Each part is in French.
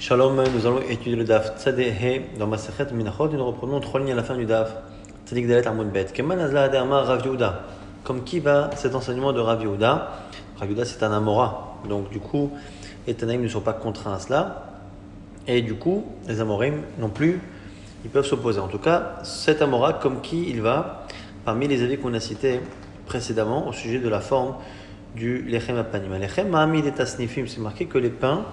Shalom, nous allons étudier le DAF Tzadeh dans Masechet Minachot et nous reprenons 3 lignes à la fin du DAF Tzadik Dalet Amud Bet. Keman Azla Adama Rav Yehuda. Comme qui va cet enseignement de Rav Yehuda? Rav Yehuda c'est un Amora, donc du coup les Tanaïm ne sont pas contraints à cela et du coup les Amorim non plus, ils peuvent s'opposer. En tout cas, cet Amora comme qui il va parmi les avis qu'on a cités précédemment au sujet de la forme du Lechem Apanim. Lechem Ma'amid et Tasnifim, c'est marqué que les pains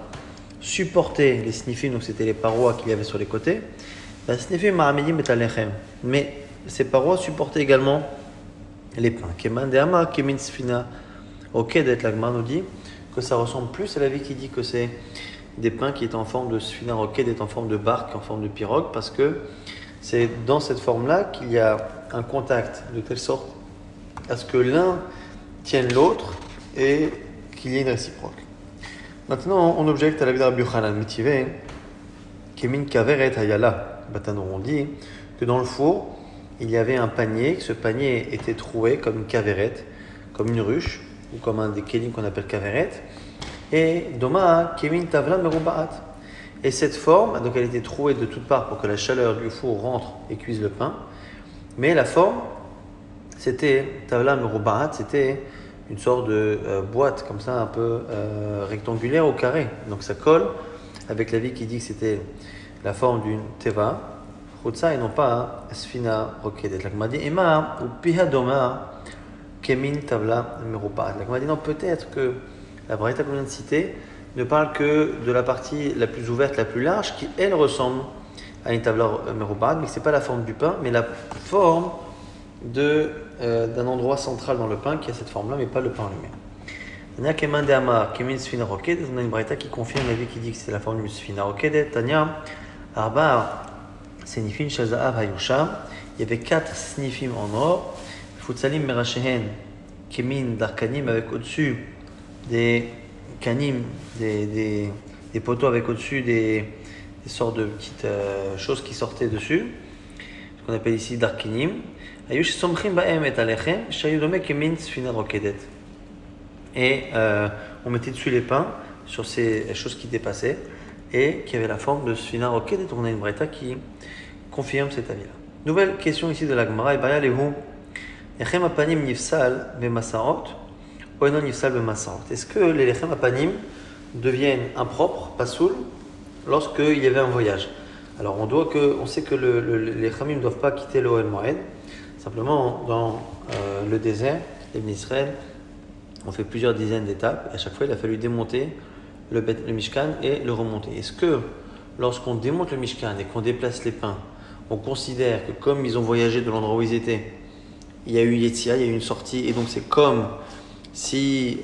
supporter les snifim, donc c'était les parois qu'il y avait sur les côtés. La snifim ma'amidim et alechem. Mais ces parois supportaient également les pains. Keman de'ama kemin sfina. Ok, d'être l'agma nous dit que ça ressemble plus à la vie qui dit que c'est des pains qui étaient en forme de sfina, ok, d'être en forme de barque, en forme de pirogue, parce que c'est dans cette forme-là qu'il y a un contact de telle sorte à ce que l'un tienne l'autre et qu'il y ait une réciproque. Maintenant, on objecte à la vie de Rabbi Yochanan Mitive, Kemin Kaveret Hayala. Maintenant, on dit que dans le four, il y avait un panier, que ce panier était troué comme une kaveret, comme une ruche, ou comme un des kelim qu'on appelle kaveret. Et Doma, Kemin Tavla Merubaat. Et cette forme, donc elle était trouée de toutes parts pour que la chaleur du four rentre et cuise le pain. Mais la forme, c'était Tavla Merubaat, c'était une sorte de boîte comme ça un peu rectangulaire au carré. Donc ça colle avec la vie qui dit que c'était la forme d'une teva, chutza, et non pas sfina rokedet. La Gemara dit Ema ou piha doma kemin tavla merubat. La Gemara dit non, peut-être que la braïta qu'on vient de citer ne parle que de la partie la plus ouverte, la plus large, qui elle ressemble à une tavla merubat, mais c'est pas la forme du pain, mais la forme d'un endroit central dans le pain qui a cette forme-là, mais pas le pain en lui-même. Tania keman de amar kemin sfina rokedet. On a une braïta qui confirme la vie qui dit que c'est la forme d'une sfina rokedet. Tania arba snifim shazaav hayusham. Il y avait 4 snifim en or. Futsalim merachehen kemin darkanim, avec au-dessus des kanim, des poteaux avec au-dessus des sortes de petites choses qui sortaient dessus, ce qu'on appelle ici darkinim. Et on mettait dessus les pains sur ces choses qui dépassaient et qui avaient la forme de sfina rokedet. On a une braïta qui confirme cet avis-là. Nouvelle question ici de la Gemara. Lechem apanim nifsal bemasarot ou non nifsal bemasarot. Est-ce que les lechem apanim deviennent impropres, pasoul, lorsqu'il y avait un voyage? Alors on sait que les chamim ne doivent pas quitter le Ohel Moed. Simplement, dans le désert, les Israël ont fait plusieurs dizaines d'étapes et à chaque fois, il a fallu démonter le Mishkan et le remonter. Est-ce que lorsqu'on démonte le Mishkan et qu'on déplace les pains, on considère que comme ils ont voyagé de l'endroit où ils étaient, il y a eu Yetzia, il y a eu une sortie, et donc c'est comme si,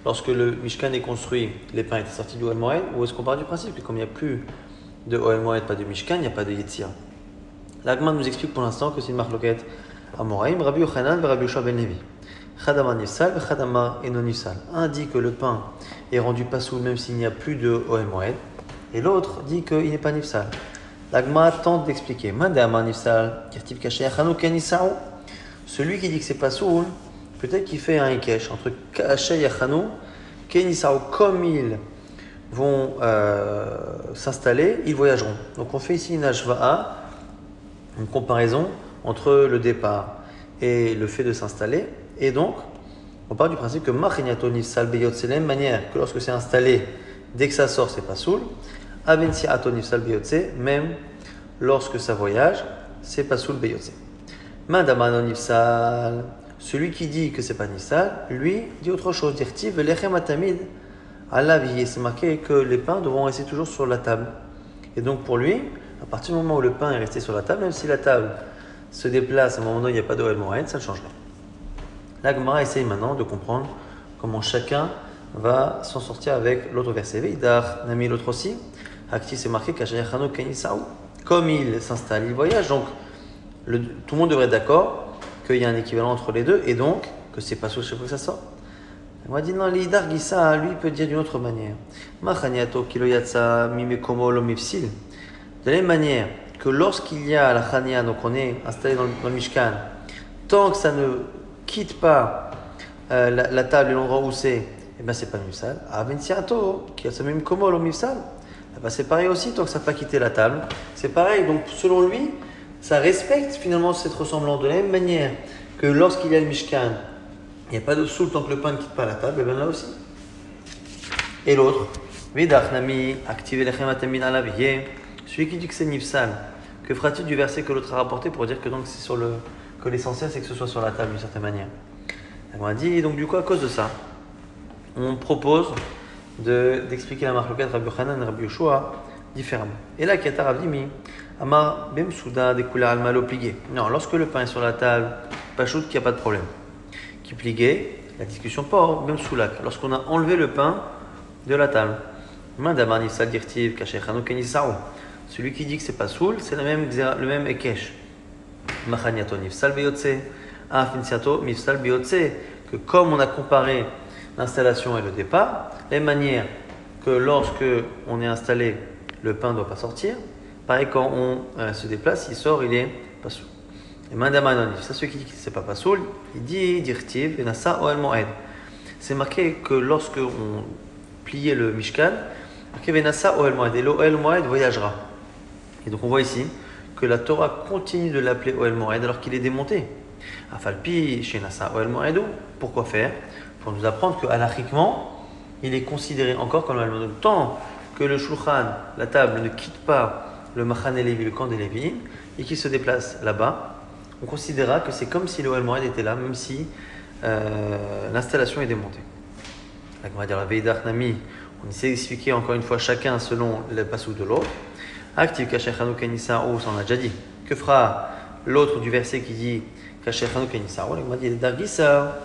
lorsque le Mishkan est construit, les pains étaient sortis du Ohel Moed, ou est-ce qu'on part du principe que comme il n'y a plus de Ohel Moed, pas de Mishkan, il n'y a pas de Yetzia? L'Agma nous explique pour l'instant que c'est une marloquette Amoraïm, Rabbi Yochanan et Rabbi Yoshua ben Levi. Chadama nifsal et Chadama eno nifsal. Un dit que le pain est rendu pasoul même s'il n'y a plus de Ohel Moed, et l'autre dit qu'il n'est pas nifsal. L'Agma tente d'expliquer. Mandama nifsal, kirtiv kaché yachanu kenisao. Celui qui dit que c'est pasoul, peut-être qu'il fait un ikesh entre kaché yachanu kenisao. Comme ils vont s'installer, ils voyageront. Donc on fait ici une ashva'a, une comparaison entre le départ et le fait de s'installer. Et donc, on part du principe que Machinyato Nifsal Beyot, c'est la même manière que lorsque c'est installé, dès que ça sort, c'est pas soul. Avensiato Nifsal Beyot, même lorsque ça voyage, c'est pas soul Beyot. Madamano Nifsal, celui qui dit que c'est pas Nifsal, lui dit autre chose. Dirtiv Lechem Atamid Allah vie. C'est marqué que les pains devront rester toujours sur la table. Et donc pour lui, à partir du moment où le pain est resté sur la table, même si la table se déplace à un moment donné, il n'y a pas d'Ohel Moed, ça ne change rien. La Gemara essaye maintenant de comprendre comment chacun va s'en sortir avec l'autre verset. Veidar, Nami, l'autre aussi. Hakti, c'est marqué Kachayachano Kenisao. Comme il s'installe, il voyage. Donc tout le monde devrait être d'accord qu'il y a un équivalent entre les deux et donc que c'est pas sous chaque fois que ça sort. On va dire non, l'Idar Gissa, lui, peut dire d'une autre manière. Machaniato Kiloyatsa Mimekomo Lomifsil. De la même manière que lorsqu'il y a la Chania, donc on est installé dans le Mishkan, tant que ça ne quitte pas la table et l'endroit où c'est, eh bien c'est pas mifsal. Avensiato, qui a ce même komol au mifsal, eh ben, c'est pareil aussi, tant que ça n'a pas quitté la table. C'est pareil, donc selon lui, ça respecte finalement cette ressemblance de la même manière que lorsqu'il y a le Mishkan, il n'y a pas de soul tant que le pain ne quitte pas la table, et bien là aussi. Et l'autre, Vidach Nami, activez les chematamine à la vie. Celui qui dit que c'est Nifsal, que fera-t-il du verset que l'autre a rapporté pour dire que donc c'est que l'essentiel c'est que ce soit sur la table d'une certaine manière. Elle m'a dit, donc du coup à cause de ça, on propose d'expliquer la marloquette Rabbi Yochanan et Rabbi Yoshua différemment. Et là, Kiata Rav Dimi, Amar Bem Souda des couleurs al malo plié. Non, lorsque le pain est sur la table, Pachout qu'il n'y a pas de problème. Qui plié, la discussion porte Bem Soulak, lorsqu'on a enlevé le pain de la table. Mandamar Nifsal Dirtiv, Kaché Chanou Kenisao. Celui qui dit que c'est pas soul, c'est le même Ekesh. Machaniato Nifsal Beyotse, Afinsiato Nifsal Beyotse, que comme on a comparé l'installation et le départ, les manières que lorsque on est installé, le pain ne doit pas sortir, pareil quand on se déplace, il sort, il est pas soul. Et Mandamanonif, ça celui qui dit que c'est pas soul, il dit Dirtiv, et Nasa Oel Moed. C'est marqué que lorsque on pliait le Mishkan, marqué Venasa Oel Moed, et l'Oel Moed voyagera. Et donc on voit ici que la Torah continue de l'appeler Oel Moed alors qu'il est démonté. Afalpi, chez Nasa Oel Moedou, pourquoi faire? Pour nous apprendre que halachiquement, il est considéré encore comme le tant que le Shulchan, la table, ne quitte pas le Machan et Lévi, le camp des Lévi, et qu'il se déplace là-bas, on considérera que c'est comme si le Oel Moed était là, même si l'installation est démontée. On va dire la Veidach Nami, on essaie d'expliquer encore une fois chacun selon le passou de l'autre. Active Kacher Chanou Kenissa, on a déjà dit. Que fera l'autre du verset qui dit Kacher Chanou Kenissa? On va dire Dargissa.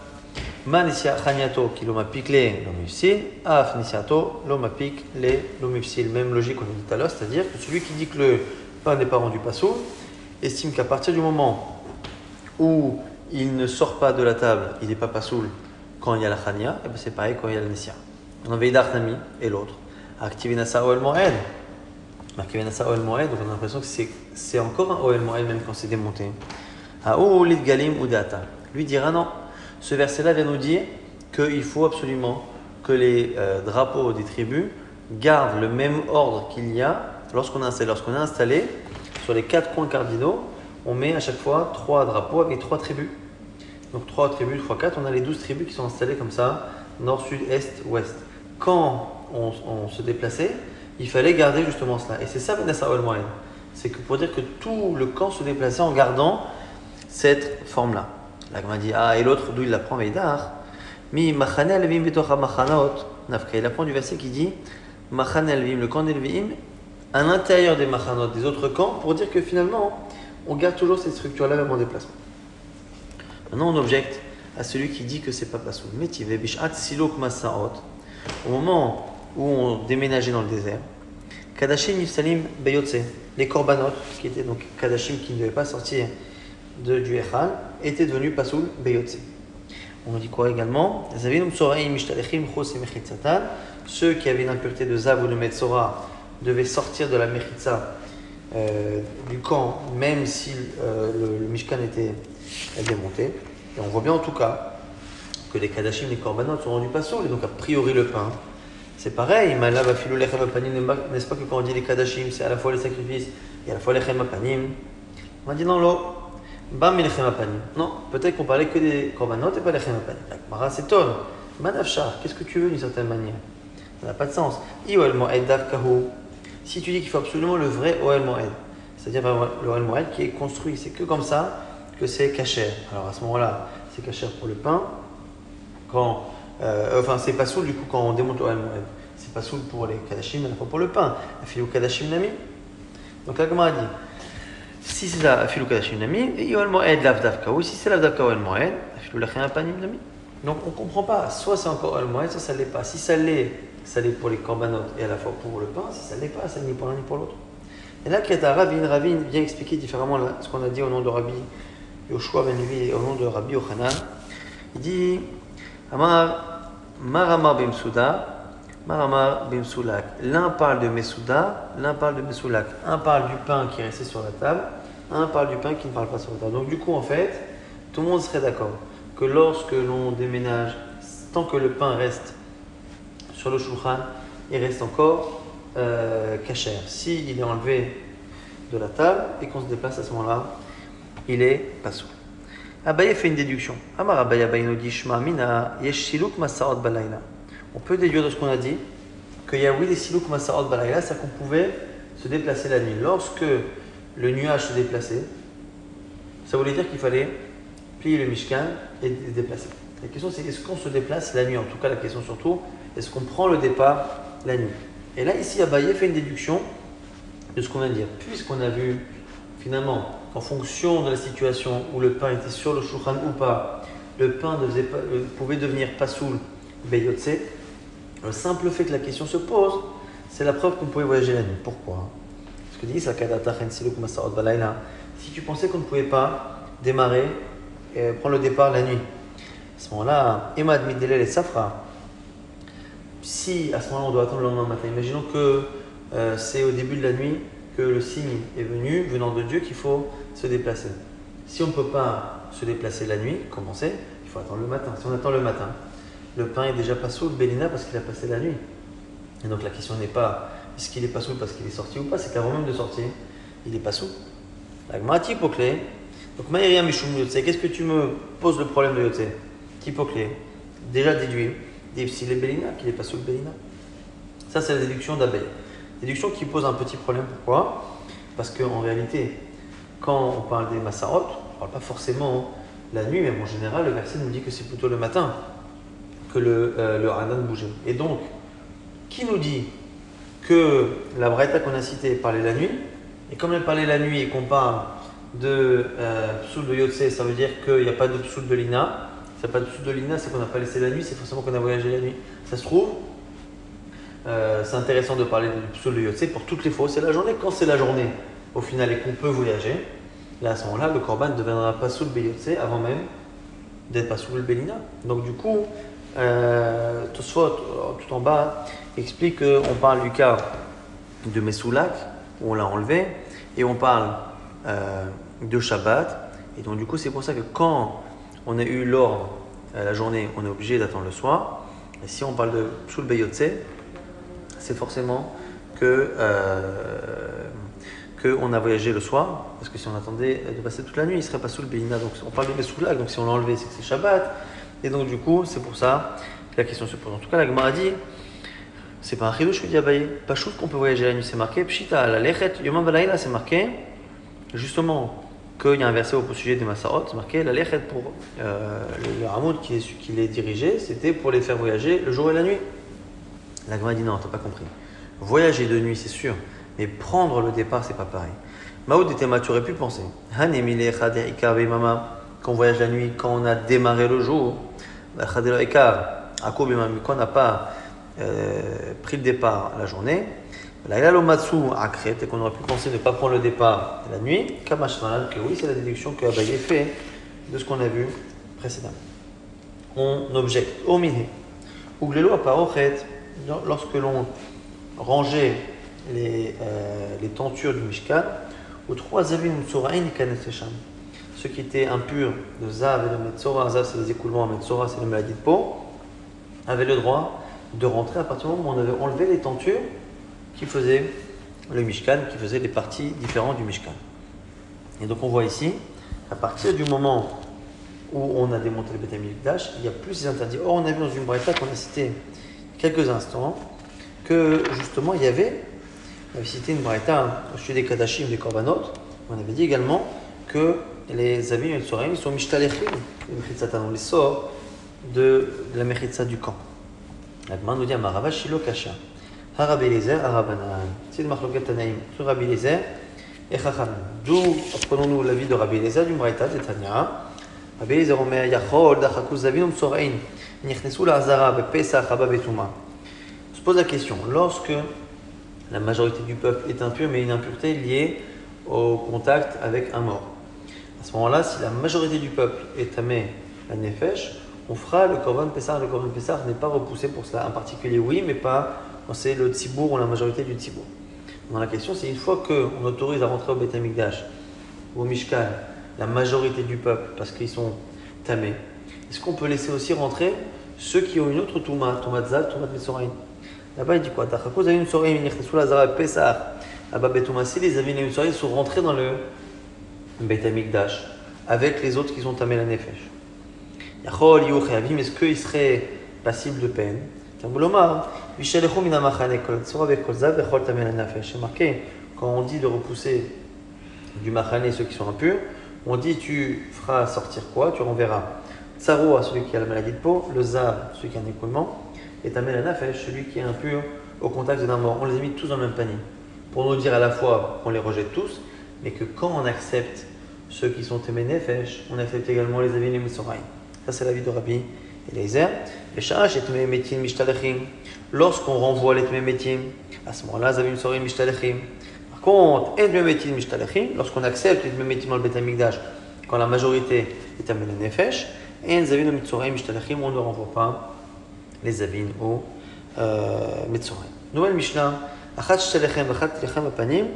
Manisya Chaniato qui l'omapik les l'omifsil, Af Nisiato l'omapik les l'omifsil. Même logique qu'on a dit tout à l'heure, c'est-à-dire que celui qui dit que le pain n'est pas rendu pasoul estime qu'à partir du moment où il ne sort pas de la table, il n'est pas pasoul quand il y a la Chania, et bien c'est pareil quand il y a la Nisya. On avait Idach Nami et l'autre. Activinasa Oel Moed. Activinasa Oel Moed, donc on a l'impression que c'est encore un Oel Moed même quand c'est démonté. Aou Lid Galim Udata. Lui dira non. Ce verset-là vient nous dire qu'il faut absolument que les drapeaux des tribus gardent le même ordre qu'il y a lorsqu'on est installé. Lorsqu'on est installé, sur les 4 coins cardinaux, on met à chaque fois 3 drapeaux avec 3 tribus. Donc 3 tribus, 3, 4, on a les 12 tribus qui sont installées comme ça, nord, sud, est, ouest. Quand on se déplaçait, il fallait garder justement cela. Et c'est ça, Benassa Oel Moed. C'est que pour dire que tout le camp se déplaçait en gardant cette forme-là. La Gemara dit, et l'autre, d'où il l'apprend, Veidar, Mi Machane Elvim Betocha Machanot, Nafka. Il apprend du verset qui dit, Machane Elvim, le camp d'Elvim, à l'intérieur des Machanot, des autres camps, pour dire que finalement, on garde toujours cette structure-là même en déplacement. Maintenant, on objecte à celui qui dit que c'est pas pasoul. Metive Bishat Silok Masaot, au moment où on déménageait dans le désert, Kadashim Nifsalim Beyotse, les korbanot, qui étaient donc Kadashim qui ne devaient pas sortir du Echal, étaient devenus pasoul Beyotse. On dit quoi également? Ceux qui avaient une impureté de Zav ou de Metzora devaient sortir de la Mechitza du camp, même si le Mishkan était démonté. Et on voit bien en tout cas que les Kadashim, les Korbanot sont rendus pasoul, et donc a priori le pain. C'est pareil, n'est-ce pas que quand on dit les Kadashim, c'est à la fois les sacrifices et à la fois les Chemapanim? On a dit non, l'eau. Non, peut-être qu'on parlait que des korbanot et pas des chemapanim. La Gemara s'étonne. Manafshar, qu'est-ce que tu veux d'une certaine manière? Ça n'a pas de sens. Si tu dis qu'il faut absolument le vrai Oel Moed, c'est-à-dire le Oel Moed qui est construit, c'est que comme ça que c'est kasher. Alors à ce moment-là, c'est kasher pour le pain. C'est pas soul du coup quand on démonte le Oel Moed. C'est pas soul pour les kadashim, mais pas pour le pain. Afilou kadashim nami. Donc la Gemara dit. Si c'est la Afilou Kadashim Nami, et Yoel Moed Lavdavka, ou si c'est Lavdavka Oel Moed, Afilou Lachem Panim Nami. Donc on ne comprend pas, soit c'est encore Oel Moed, soit ça ne l'est pas. Si ça l'est pour les korbanot et à la fois pour le pain, si ça ne l'est pas, ça n'est ni pour l'un ni pour l'autre. Et là, Ravin vient expliquer différemment ce qu'on a dit au nom de Rabbi Yoshua Ben Levi et au nom de Rabbi Yochanan. Il dit Amar Maramar Bimsouda. Maramar Bimsoulak. L'un parle de Mesouda, l'un parle de Mesoulak. Un parle du pain qui est resté sur la table, un parle du pain qui ne parle pas sur la table. Donc du coup, en fait, tout le monde serait d'accord que lorsque l'on déménage, tant que le pain reste sur le shulchan, il reste encore kasher. S'il est enlevé de la table et qu'on se déplace à ce moment-là, il est pas sourd. Abaye fait une déduction. Amar Abaye Abaye nous dit Shma mina yesh siluk masaot balayla. On peut déduire de ce qu'on a dit qu'il y a oui des siluk masaot balayla, c'est qu'on pouvait se déplacer la nuit. Lorsque le nuage se déplaçait, ça voulait dire qu'il fallait plier le Mishkan et se déplacer. La question c'est est-ce qu'on se déplace la nuit? En tout cas la question surtout, est-ce qu'on prend le départ la nuit? Et là ici Abaye fait une déduction de ce qu'on vient de dire. Puisqu'on a vu finalement qu'en fonction de la situation où le pain était sur le shulchan ou pas, le pain pouvait devenir pasoul beyotse, le simple fait que la question se pose, c'est la preuve qu'on pouvait voyager la nuit. Pourquoi? Parce que dit si tu pensais qu'on ne pouvait pas démarrer et prendre le départ la nuit, à ce moment-là, Emad Midelel et Safra, si à ce moment-là on doit attendre le lendemain matin, imaginons que c'est au début de la nuit que le signe est venu, venant de Dieu, qu'il faut se déplacer. Si on ne peut pas se déplacer la nuit, commencer, il faut attendre le matin. Si on attend le matin, le pain est déjà pas sous le Bélina parce qu'il a passé la nuit. Et donc la question n'est pas est-ce qu'il est pas sous parce qu'il est sorti ou pas, c'est qu'avant même de sortir, il est pas sous. La Gemara Tipokle. Donc Maïria Mishum Yotse, qu'est-ce que tu me poses le problème de Yotse? Tipokle. Déjà déduit. S'il est Bélina, qu'il est pas sous le Bélina. Ça, c'est la déduction d'Abaye. Déduction qui pose un petit problème. Pourquoi? Parce qu'en réalité, quand on parle des Masarot, on ne parle pas forcément la nuit, mais en général, le verset nous dit que c'est plutôt le matin que le Hanan bougeait. Et donc, qui nous dit que la Braïta qu'on a citée parlait la nuit? Et comme elle parlait la nuit et qu'on parle de Psoul de Yotse, ça veut dire qu'il n'y a pas de Psoul de Lina. S'il n'y a pas de Psoul de Lina, c'est qu'on n'a pas laissé la nuit, c'est forcément qu'on a voyagé la nuit. Ça se trouve, c'est intéressant de parler du Psoul de Yotse pour toutes les fois. C'est la journée. Quand c'est la journée, au final, et qu'on peut voyager, là à ce moment-là, le Korban ne deviendra pas Psoul Beyotse avant même d'être pas Psoul Belina. Donc du coup, Tosfot, tout en bas, explique qu'on parle du cas de Messoulak, où on l'a enlevé, et on parle de Shabbat. Et donc du coup, c'est pour ça que quand on a eu l'ordre la journée, on est obligé d'attendre le soir. Et si on parle de Psoul Beyotse, c'est forcément qu'on a voyagé le soir, parce que si on attendait de passer toute la nuit, il ne serait pas sous le Bélina. Donc on parle de Messoulak, donc si on l'a enlevé, c'est que c'est Shabbat. Et donc du coup, c'est pour ça que la question se pose. En tout cas, la Gemara dit, c'est pas un chidouche que dit Abaye, pas chouf qu'on peut voyager la nuit, c'est marqué. Pshita, la lechet, yomam velaïla, c'est marqué. Justement, qu'il y a un verset au sujet des Masarot, c'est marqué, la lechet pour le Hamoud qui les dirigeait, c'était pour les faire voyager le jour et la nuit. La Gemara dit non, t'as pas compris. Voyager de nuit, c'est sûr, mais prendre le départ, c'est pas pareil. Maoud était tu aurais pu penser. Quand on voyage la nuit, quand on a démarré le jour, quand on n'a pas pris le départ la journée, et qu'on aurait pu penser ne pas prendre le départ la nuit, que oui, c'est la déduction que Abaye fait de ce qu'on a vu précédemment. On objecte. Lorsque l'on rangeait les tentures du Mishkan, aux trois avim Tsoraïn Kanefesham. Ceux qui étaient impurs de Zav et de Metzora, Zav c'est les écoulements, Metzora c'est les maladies de peau, avaient le droit de rentrer à partir du moment où on avait enlevé les tentures qui faisaient le Mishkan, qui faisaient les parties différentes du Mishkan. Et donc on voit ici, à partir du moment où on a démonté le Beth Amikdash, il n'y a plus ces interdits. Or on a vu dans une braïta qu'on a cité quelques instants que justement il y avait, on avait cité une braïta au sujet des Kadashim, des Korbanot, on avait dit également que les Avim et les Tsoraim, ils sont Mishtalechim, on les sort de la Mechitza du camp. La Gemara nous dit Amarava Shilo Kasha, Harabi Lezer, Harabanan. C'est le Machloket Tanaïm sur Rabbi Lezer et Chacham. D'où prenons-nous l'avis de Rabbi Lezer du Braïta de Tanya. Rabbi Lezer Omer Yachol, Dachakuz Zavim, Tsoraim, Nichnesu la Hazara, Bepesach, Haba Betuma. On se pose la question, lorsque la majorité du peuple est impure, mais une impureté liée au contact avec un mort. À ce moment-là, si la majorité du peuple est tamé la nefesh, on fera le korban Pessah. Le korban Pessah n'est pas repoussé pour cela. En particulier, oui, mais pas quand c'est le tzibour ou la majorité du tzibour. Donc la question, c'est une fois qu'on autorise à rentrer au Beth Amikdash ou au Mishkan la majorité du peuple parce qu'ils sont tamés, est-ce qu'on peut laisser aussi rentrer ceux qui ont une autre Touma, Touma Zav, Touma Metzoraim. Là-bas, il dit quoi? Tachako Zavim Metzoraim, Nechnesou la Zara Pesach. Là-bas, Betoumasi, les Zavim Metzoraim sont rentrés dans le Beit Amikdash avec les autres qui ont tamé la Nefesh. Yachol, Yochayavim, est-ce qu'ils seraient passibles de peine? Tamboulomar, Vishalechou Minamachane, Kol Tzora Vekol Zav, Vechol tamé la Nefesh. C'est marqué, quand on dit de repousser du Machane ceux qui sont impurs, on dit tu feras sortir quoi? Tu renverras Tsaro à celui qui a la maladie de peau, le Zav, celui qui a un écoulement, et tamé la Nefesh, celui qui est impur au contact d'un mort. On les a mis tous dans le même panier. Pour nous dire à la fois qu'on les rejette tous, mais que quand on accepte ceux qui sont Témé Nefesh, on accepte également les Avim et les Metzoraim. Ça, c'est l'avis de Rabbi Eliezer. Lorsqu'on renvoie les Témé Metim, à ce moment-là, les Avim Metzoraim Mishtalechim. Par contre, et Témé Metim Mishtalechim, lorsqu'on accepte les Témé Metim dans le Beit Amikdash, quand la majorité est Témé Nefesh, et les Avim Metzoraim Mishtalechim, on ne renvoie pas les Avim ou Metzoraim. Nouvelle Mishnah. Achat Shtalechem, Achat Lechem Apanim.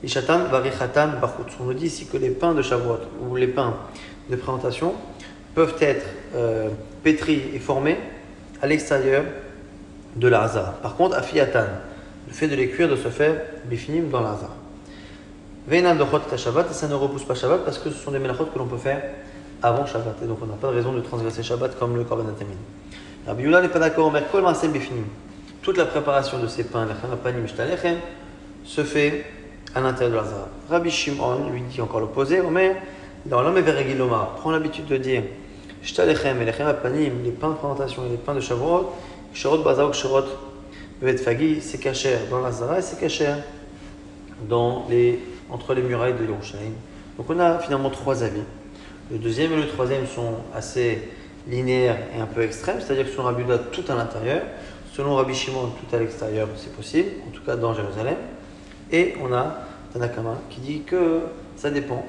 On nous dit ici que les pains de Shavuot ou les pains de présentation peuvent être pétris et formés à l'extérieur de la Hazara. Par contre, Afiatan, le fait de les cuire de se faire bifinim dans la Hazara. Veinam dochot et Shabbat, et ça ne repousse pas Shabbat parce que ce sont des melachot que l'on peut faire avant Shabbat. Et donc on n'a pas de raison de transgresser Shabbat comme le Korban Atamin. Rabbi Yehuda n'est pas d'accord, mais kol maaseh bifinim. Toute la préparation de ces pains, lechem apanim shtalechem, se fait à l'intérieur de la Hazara. Rabbi Shimon lui dit encore l'opposé. Omer, dans l'homme et Veregi Lomar, prend l'habitude de dire Shtalechem et Lechem Apanim, les pains de présentation et les pains de Shavuot, Kshorot Baza ou Kshorot Bevet Fagi, c'est cachère dans la Hazara et c'est cachère entre les murailles de Yerushalayim. Donc on a finalement trois avis. Le deuxième et le troisième sont assez linéaires et un peu extrêmes, c'est-à-dire que selon Rabbi Yehuda, tout à l'intérieur, selon Rabbi Shimon, tout à l'extérieur, c'est possible, en tout cas dans Jérusalem. Et on a Tanakama qui dit que ça dépend.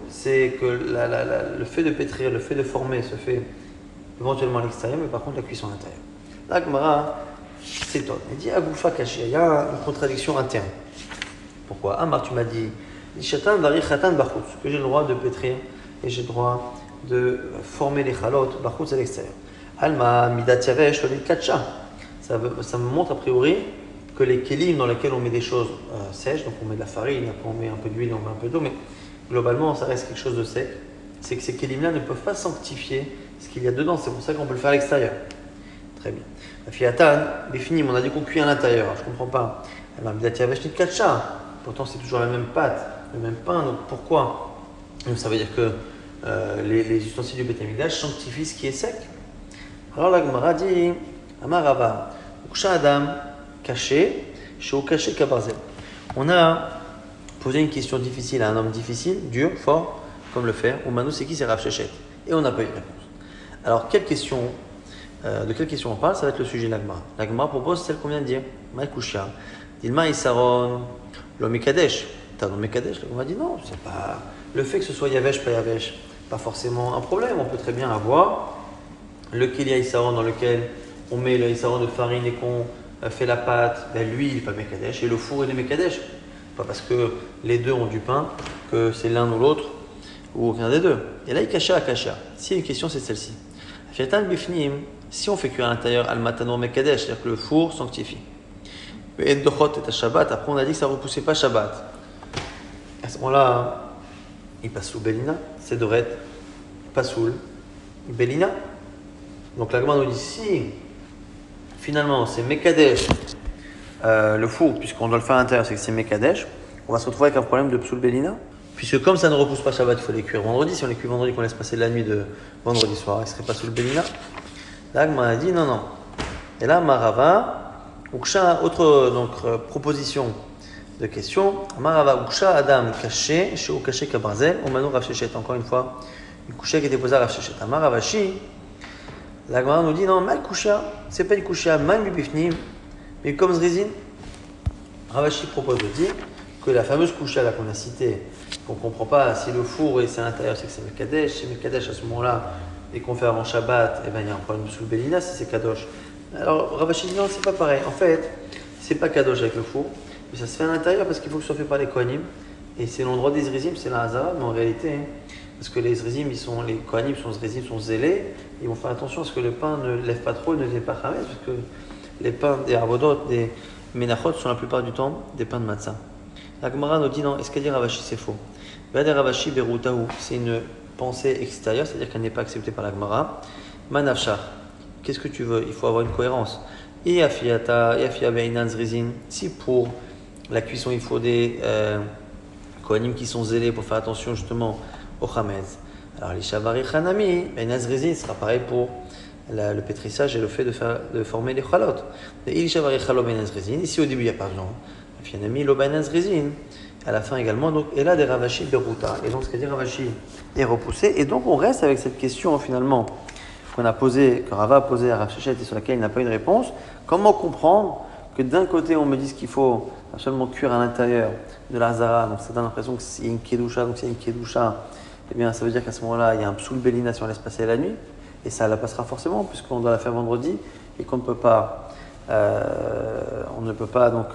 C'est que le fait de pétrir, le fait de former se fait éventuellement à l'extérieur, mais par contre la cuisson à l'intérieur. La Gemara s'étonne. Elle dit Agoufa caché. Il y a une contradiction interne. Pourquoi? Amar, tu m'as dit Ishatan vari chatan bachutz, que j'ai le droit de pétrir et j'ai le droit de former les chalot bachutz à l'extérieur. Alma midat yavesh olil kacha. Ça me montre a priori que les kélim dans lesquels on met des choses sèches, donc on met de la farine, après on met un peu d'huile, on met un peu d'eau, mais globalement ça reste quelque chose de sec, c'est que ces kélim-là ne peuvent pas sanctifier ce qu'il y a dedans, c'est pour ça qu'on peut le faire à l'extérieur. Très bien. La fiatan, bifinim, on a dit qu'on cuit à l'intérieur, je ne comprends pas. Pourtant c'est toujours la même pâte, le même pain, donc pourquoi? Donc ça veut dire que les ustensiles du Beit Amikdash sanctifient ce qui est sec. Alors la Gemara dit, Amarava, Uksha Adam, caché, chez caché Kabarzel. On a posé une question difficile à un homme difficile, dur, fort, comme le fer. Ou Manu, c'est qui? C'est Rav Shechet. Et on n'a pas eu de réponse. Alors, de quelle question on parle? Ça va être le sujet de l'Agmara. L'Agmara propose celle qu'on vient de dire. Maïkoucha. Dilma Isaron, l'Omikadesh. T'as l'Omikadesh? On va dire non, c'est pas. Le fait que ce soit Yavesh, pas Yavesh, pas forcément un problème. On peut très bien avoir le Kélia Isaron dans lequel on met le Isaron de farine et qu'on fait la pâte, ben lui il n'est pas Mekadesh et le four il est Mekadesh. Pas parce que les deux ont du pain que c'est l'un ou l'autre ou aucun des deux. Et là il cacha à cacha. Si une question c'est celle-ci. Si on fait cuire à l'intérieur al-matano Mekadesh, c'est-à-dire que le four sanctifie. Et dochot et Shabbat, après on a dit que ça ne repoussait pas Shabbat. À ce moment-là, il passe sous Bélina, c'est Doret, pas sous Bélina. Donc la Gemara nous dit si finalement c'est Mekadesh, le four, puisqu'on doit le faire à l'intérieur, c'est que c'est Mekadesh, on va se retrouver avec un problème de Psoul Bélina, puisque comme ça ne repousse pas Shabbat, il faut les cuire vendredi. Si on les cuit vendredi, qu'on laisse passer la nuit de vendredi soir, il ne serait pas Psoul Bélina. Là, Gemara a dit non. Et là, Marava, Uksha, autre proposition de question. Marava, Uksha, Adam, caché, chez ou caché Kabarzel, ou Manu Rav Shechet, encore une fois, une couchée qui est déposée à Rav Shechet. Maravashi. La Gemara nous dit non, mal kusha, c'est pas une kusha, mal bifnim, mais comme zrizin, Ravashi propose de dire que la fameuse kusha là qu'on a citée, qu'on ne comprend pas si le four et c'est à l'intérieur, c'est que c'est Mekadesh, c'est Mekadesh à ce moment-là, et qu'on fait avant Shabbat, et ben il y a un problème sous le Bélina si c'est Kadosh. Alors Ravashi dit non, c'est pas pareil. En fait, c'est pas Kadosh avec le four, mais ça se fait à l'intérieur parce qu'il faut que ce soit fait par les Kohanim, et c'est l'endroit des zrizim, c'est la Hazara, mais en réalité, parce que les zrizim, les kohanim sont zrizim, sont zélés, ils vont faire attention à ce que le pain ne lève pas trop et ne devienne pas chametz, parce que les pains des arvodot, des menachot sont la plupart du temps des pains de matzah. La Gemara nous dit non, est-ce qu'elle dit Ravashi c'est faux? Vade Ravashi berutahu, c'est une pensée extérieure, c'est-à-dire qu'elle n'est pas acceptée par la Gemara. Manafshar, qu'est-ce que tu veux? Il faut avoir une cohérence. Si pour la cuisson il faut des kohanim qui sont zélés pour faire attention justement au chametz. Alors les shavari chanami, ben zrizin sera pareil pour le pétrissage et le fait de former les chalot. Et il shavari chalo ben zrizin, ici au début il n'y a pas besoin. Finalement, lo ben zrizin. À la fin également, donc, et là des Ravashi beruta. Et donc ce qu'a dit Ravashi est repoussé. Et donc on reste avec cette question finalement qu'on a posée, que Rava a posée à Rav Shechet et sur laquelle il n'a pas eu de réponse. Comment comprendre que d'un côté on me dise qu'il faut absolument cuire à l'intérieur de la zara, donc ça donne l'impression que s'il y a une kedusha, donc s'il y a une kedusha, eh bien ça veut dire qu'à ce moment-là il y a un psoul belina si on laisse passer la nuit, et ça la passera forcément puisqu'on doit la faire vendredi et qu'on ne peut pas, donc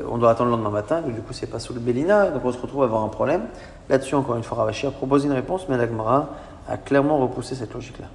on doit attendre le lendemain matin, donc du coup c'est pas sous le Bélina, donc on se retrouve à avoir un problème. Là-dessus, encore une fois, Ravashi a proposé une réponse, mais la Gemara a clairement repoussé cette logique-là.